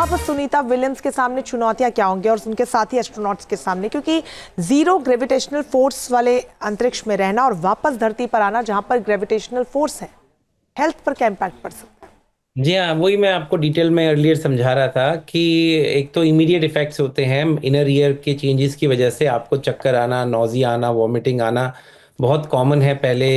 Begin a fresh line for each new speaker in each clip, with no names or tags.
अब सुनीता विलियम्स के सामने चुनौतियां क्या होंगी और उनके साथी एस्ट्रोनॉट्स के सामने, क्योंकि जीरो ग्रेविटेशनल फोर्स वाले अंतरिक्ष में रहना और वापस धरती पर आना जहां पर ग्रेविटेशनल फोर्स है, हेल्थ पर क्या इम्पैक्ट पड़ सकता है?
जी हाँ, वही मैं आपको डिटेल में अर्लियर समझा रहा था कि एक तो इमीडिएट इफेक्ट्स होते हैं इनर ईयर के चेंजेस की वजह से। आपको चक्कर आना, नौजिया आना, वॉमिटिंग आना बहुत कॉमन है पहले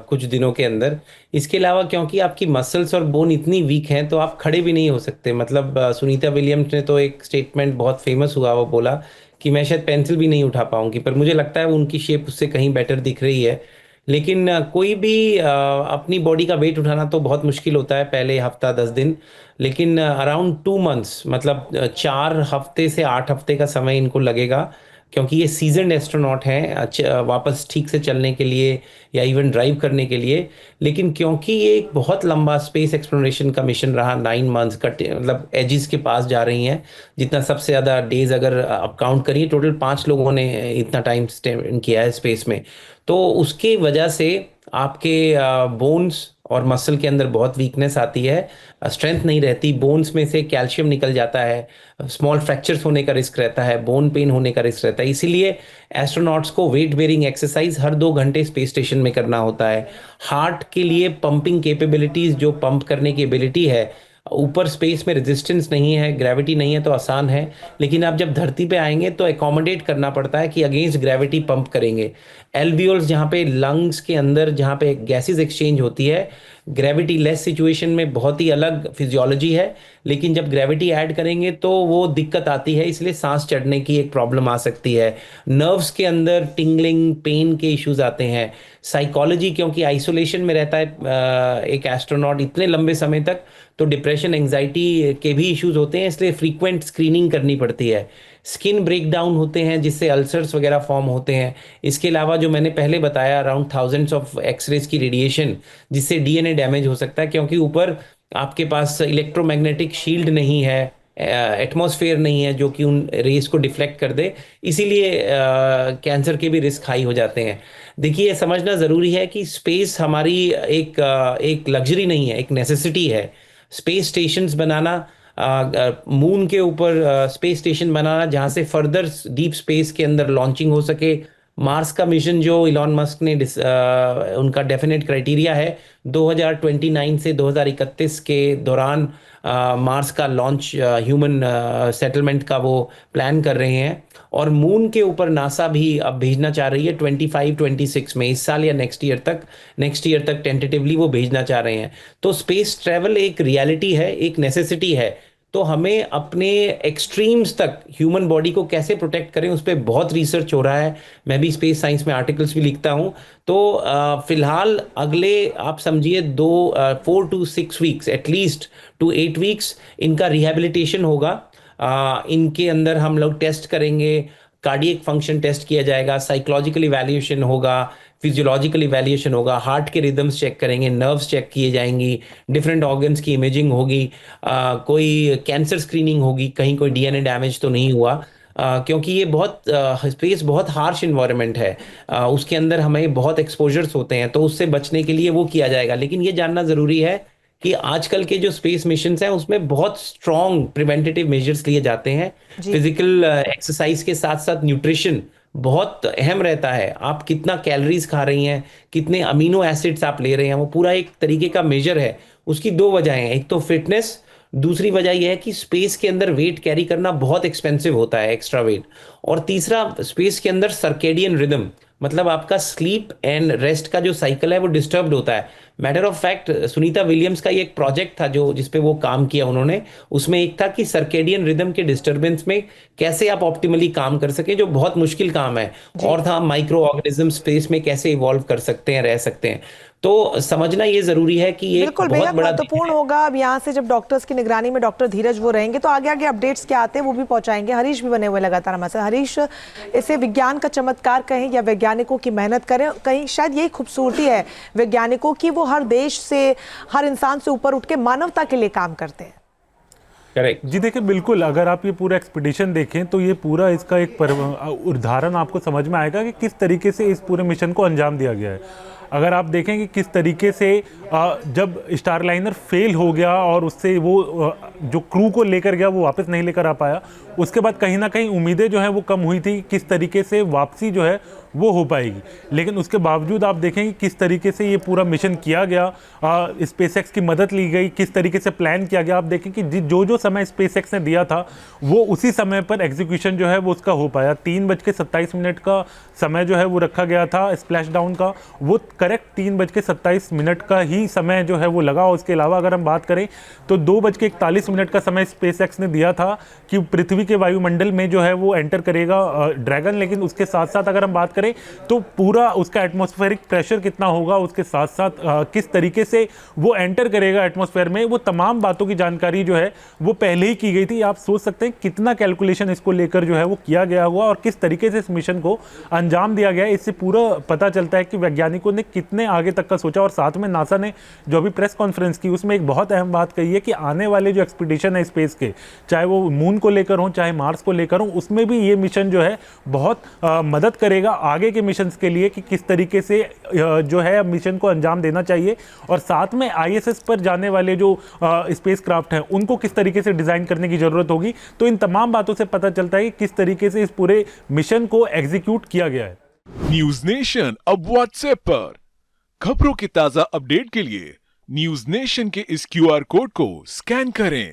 कुछ दिनों के अंदर। इसके अलावा क्योंकि आपकी मसल्स और बोन इतनी वीक हैं तो आप खड़े भी नहीं हो सकते। मतलब सुनीता विलियम्स ने तो एक स्टेटमेंट बहुत फेमस हुआ, वो बोला कि मैं शायद पेंसिल भी नहीं उठा पाऊंगी, पर मुझे लगता है उनकी शेप उससे कहीं बेटर दिख रही है। लेकिन कोई भी अपनी बॉडी का वेट उठाना तो बहुत मुश्किल होता है पहले हफ्ता 10 दिन। लेकिन अराउंड 2 मंथ्स, मतलब 4 हफ्ते से 8 हफ्ते का समय इनको लगेगा, क्योंकि ये सीजन्ड एस्ट्रोनॉट हैं वापस ठीक से चलने के लिए या इवन ड्राइव करने के लिए। लेकिन क्योंकि ये एक बहुत लंबा स्पेस एक्सप्लोरेशन का मिशन रहा, 9 मंथ्स का, मतलब एजिस के पास जा रही हैं। जितना सबसे ज़्यादा डेज अगर आप काउंट करिए, टोटल 5 लोगों ने इतना टाइम स्पेंड किया है स्पेस में। तो उसकी वजह से आपके बोन्स और मसल के अंदर बहुत वीकनेस आती है, स्ट्रेंथ नहीं रहती, बोन्स में से कैल्शियम निकल जाता है, स्मॉल फ्रैक्चर्स होने का रिस्क रहता है, बोन पेन होने का रिस्क रहता है। इसीलिए एस्ट्रोनॉट्स को वेट बेरिंग एक्सरसाइज हर 2 घंटे स्पेस स्टेशन में करना होता है। हार्ट के लिए पंपिंग कैपेबिलिटीज, जो पंप करने की एबिलिटी है, ऊपर स्पेस में रेजिस्टेंस नहीं है, ग्रेविटी नहीं है तो आसान है। लेकिन आप जब धरती पे आएंगे तो एकोमोडेट करना पड़ता है कि अगेंस्ट ग्रेविटी पंप करेंगे। एल्वियोल्स, जहाँ पे लंग्स के अंदर जहाँ पे गैसेस एक्सचेंज होती है, ग्रेविटी लेस सिचुएशन में बहुत ही अलग फिजियोलॉजी है। लेकिन जब ग्रेविटी ऐड करेंगे तो वो दिक्कत आती है, इसलिए सांस चढ़ने की एक प्रॉब्लम आ सकती है। नर्व्स के अंदर टिंगलिंग, पेन के इश्यूज आते हैं। साइकोलॉजी, क्योंकि आइसोलेशन में रहता है एक एस्ट्रोनॉट इतने लंबे समय तक, तो डिप्रेशन, एंजाइटी के भी इश्यूज होते हैं, इसलिए फ्रीक्वेंट स्क्रीनिंग करनी पड़ती है। स्किन ब्रेक डाउन होते हैं जिससे अल्सर्स वगैरह फॉर्म होते हैं। इसके अलावा जो मैंने पहले बताया, अराउंड थाउजेंड्स ऑफ एक्सरेज की रेडिएशन, जिससे डीएनए डैमेज हो सकता है, क्योंकि ऊपर आपके पास इलेक्ट्रोमैग्नेटिक शील्ड नहीं है, एटमॉस्फेयर नहीं है जो कि उन रेस को डिफ्लेक्ट कर दे। इसीलिए कैंसर के भी रिस्क हाई हो जाते हैं। देखिए, ये समझना ज़रूरी है कि स्पेस हमारी एक लग्जरी नहीं है, एक नेसेसिटी है। स्पेस स्टेशंस बनाना, मून के ऊपर स्पेस स्टेशन बनाना जहां से फर्दर डीप स्पेस के अंदर लॉन्चिंग हो सके। मार्स का मिशन जो इलॉन मस्क ने उनका डेफिनेट क्राइटेरिया है, 2029 से 2031 के दौरान मार्स का लॉन्च, ह्यूमन सेटलमेंट का वो प्लान कर रहे हैं। और मून के ऊपर नासा भी अब भेजना चाह रही है 25-26 में, इस साल या नेक्स्ट ईयर तक टेंटेटिवली वो भेजना चाह रहे हैं। तो स्पेस ट्रैवल एक रियलिटी है, एक नेसेसिटी है। तो हमें अपने एक्सट्रीम्स तक ह्यूमन बॉडी को कैसे प्रोटेक्ट करें, उस पर बहुत रिसर्च हो रहा है। मैं भी स्पेस साइंस में आर्टिकल्स भी लिखता हूँ। तो फिलहाल अगले आप समझिए 4 to 6 weeks, at least to 8 weeks इनका रिहेबिलिटेशन होगा। इनके अंदर हम लोग टेस्ट करेंगे, कार्डियक फंक्शन टेस्ट किया जाएगा, साइकोलॉजिकल इवैल्यूएशन होगा, फिजियोलॉजिकल इवैल्यूएशन होगा, हार्ट के रिदम्स चेक करेंगे, नर्व्स चेक किए जाएंगी, डिफरेंट ऑर्गन्स की इमेजिंग होगी, कोई कैंसर स्क्रीनिंग होगी, कहीं कोई डीएनए डैमेज तो नहीं हुआ। क्योंकि ये बहुत स्पेस बहुत हार्श इन्वायरमेंट है, उसके अंदर हमें बहुत एक्सपोजर्स होते हैं, तो उससे बचने के लिए वो किया जाएगा। लेकिन ये जानना ज़रूरी है कि आजकल के जो स्पेस मिशंस हैं उसमें बहुत स्ट्रॉन्ग प्रिवेंटिव मेजर्स लिए जाते हैं।
जी।
फिजिकल एक्सरसाइज के साथ साथ न्यूट्रिशन बहुत अहम रहता है। आप कितना कैलोरीज खा रही हैं, कितने अमीनो एसिड्स आप ले रहे हैं, वो पूरा एक तरीके का मेजर है। उसकी दो वजहें हैं, एक तो फिटनेस, दूसरी वजह यह है कि स्पेस के अंदर वेट कैरी करना बहुत एक्सपेंसिव होता है, एक्स्ट्रा वेट। और तीसरा, स्पेस के अंदर सर्केडियन रिदम, मतलब आपका स्लीप एंड रेस्ट का जो साइकिल है वो डिस्टर्ब्ड होता है। Matter of fact, Sunita Williams का ये एक प्रोजेक्ट था जो जिसपे वो काम किया उन्होंने। उसमें एक था कि सर्केडियन रिदम के डिस्टरबेंस में कैसे आप ऑप्टिमली काम कर सके, जो बहुत मुश्किल काम है।
जी,
और था माइक्रो ऑर्गेनिज्म स्पेस में कैसे इवॉल्व कर सकते हैं, रह सकते हैं। तो समझना ये जरूरी है कि ये एक
बिल्कुल
बहुत
बेहद
बड़ा दिन
महत्वपूर्ण
है।
होगा। अब यहाँ से जब डॉक्टर्स की निगरानी में डॉक्टर धीरज वो रहेंगे तो आगे आगे अपडेट्स क्या आते हैं वो भी पहुंचाएंगे। हरीश भी बने हुए लगातार हमारे साथ। हरीश, इसे विज्ञान का चमत्कार कहें या वैज्ञानिकों की मेहनत करें, कहीं शायद यही खूबसूरती है वैज्ञानिकों की, वो हर देश से, हर इंसान से ऊपर उठ के मानवता के लिए काम करते हैं।
करेक्ट
जी देखिए, बिल्कुल अगर आप ये पूरा एक्सपीडिशन देखें तो ये पूरा इसका एक उदाहरण आपको समझ में आएगा कि किस तरीके से इस पूरे मिशन को अंजाम दिया गया है। अगर आप देखें कि किस तरीके से जब स्टारलाइनर फेल हो गया और उससे वो जो क्रू को लेकर गया वो वापस नहीं लेकर आ पाया, उसके बाद कहीं ना कहीं उम्मीदें जो है वो कम हुई थी किस तरीके से वापसी जो है वो हो पाएगी। लेकिन उसके बावजूद आप देखें कि किस तरीके से ये पूरा मिशन किया गया, स्पेसएक्स की मदद ली गई, किस तरीके से प्लान किया गया। आप देखें कि जो जो समय स्पेसएक्स ने दिया था वो उसी समय पर एग्जीक्यूशन जो है वो उसका हो पाया। 3:27 का समय जो है वो रखा गया था स्प्लैश डाउन का, वो करेक्ट 3:27 का ही समय जो है वो लगा। उसके अलावा अगर हम बात करें तो 2:41 का समय स्पेसएक्स ने दिया था कि पृथ्वी के वायुमंडल में जो है वो एंटर करेगा ड्रैगन। लेकिन उसके साथ साथ अगर हम बात करें तो पूरा उसका एटमॉस्फेरिक प्रेशर कितना होगा, उसके साथ साथ किस तरीके से वो एंटर करेगा एटमॉस्फेयर में, वो तमाम बातों की जानकारी जो है वो पहले ही की गई थी। आप सोच सकते हैं कितना कैलकुलेशन इसको लेकर जो है वो किया गया हुआ और किस तरीके से इस मिशन को अंजाम दिया गया है। इससे पूरा पता चलता है कि वैज्ञानिकों ने कितने आगे तक का सोचा। और साथ में नासा ने जो अभी प्रेस कॉन्फ्रेंस की उसमें एक बहुत अहम बात कही है कि आने वाले जो एक्सपीडिशन है स्पेस के, चाहे वो मून को लेकर हो चाहे मार्स को लेकर हो, उसमें भी ये मिशन जो है बहुत मदद करेगा आगे के मिशंस के लिए कि किस तरीके से जो है मिशन को अंजाम देना चाहिए। और साथ में आईएसएस पर जाने वाले जो स्पेस क्राफ्ट हैं उनको किस तरीके से डिजाइन करने की जरूरत होगी। तो इन तमाम बातों से पता चलता है कि किस तरीके से इस पूरे मिशन को एग्जीक्यूट किया गया है।
न्यूज नेशन अब व्हाट्सएप पर खबरों की ताजा अपडेट के लिए न्यूज नेशन के इस क्यूआर कोड को स्कैन करें।